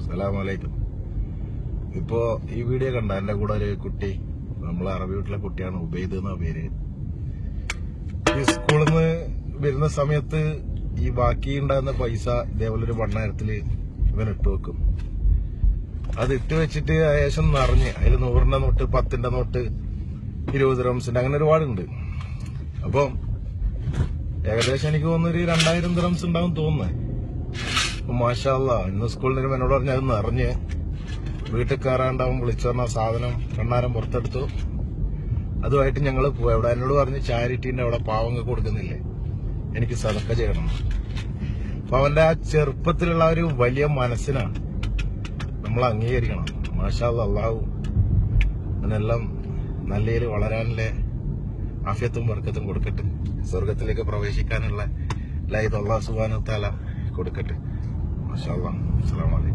അസ്സലാമലൈക്കും. ഇപ്പോ ഈ വീഡിയോ കണ്ട എന്റെ കൂടെ ഒരു കുട്ടി, നമ്മളെ അറബി വീട്ടിലെ കുട്ടിയാണ്, ഉബൈദ് എന്ന പേര്. ഈ സ്കൂളിൽ നിന്ന് വരുന്ന സമയത്ത് ഈ ബാക്കി ഉണ്ടാകുന്ന പൈസ ഇതേപോലെ ഒരു ഭണ്ണാരത്തില് ഇവൻ ഇട്ട് വെക്കും. അത് ഇട്ട് വെച്ചിട്ട് ഏകദേശം നിറഞ്ഞ് അതിൽ 100ന്റെ നോട്ട്, 10ന്റെ നോട്ട്, 20 ദിർഹംസിന്റെ അങ്ങനെ ഒരുപാടുണ്ട്. അപ്പം ഏകദേശം എനിക്ക് തോന്നുന്നു ഒരു 2000 ദിർഹംസ് ഉണ്ടാവും തോന്നുന്നേ. മാഷാ അല്ലാഹ്, ഇന്ന് സ്കൂളിൽ നിന്ന് എന്നോട് പറഞ്ഞ അത് നിറഞ്ഞ് വീട്ടിൽ കയറാണ്ടാവും വിളിച്ചു പറഞ്ഞ സാധനം കണ്ണാരം പുറത്തെടുത്തു. അതുമായിട്ട് ഞങ്ങള് പോയി. അവിടെ എന്നോട് പറഞ്ഞ് ചാരിറ്റീന്റെ അവിടെ പാവങ്ങൾക്ക് കൊടുക്കുന്നില്ലേ, എനിക്ക് സദക്ക ചെയ്യണം. അപ്പൊ അവന്റെ ആ ചെറുപ്പത്തിലുള്ള ഒരു വലിയ മനസ്സിനാണ് നമ്മൾ അംഗീകരിക്കണം. മാഷാ അല്ലാഹ്, അല്ലാഹു അതിനെല്ലാം നല്ലതിൽ വളരാനുള്ള ആഫിയത്തും ബർക്കത്തും കൊടുക്കട്ടെ. സ്വർഗത്തിലേക്ക് പ്രവേശിക്കാനുള്ള ലൈഫ് അല്ലാഹു സുബ്ഹാനഹു വ തആല കൊടുക്കട്ടെ. മാഷാ അല്ലാഹ്. അസ്സലാമു അലൈക്കും.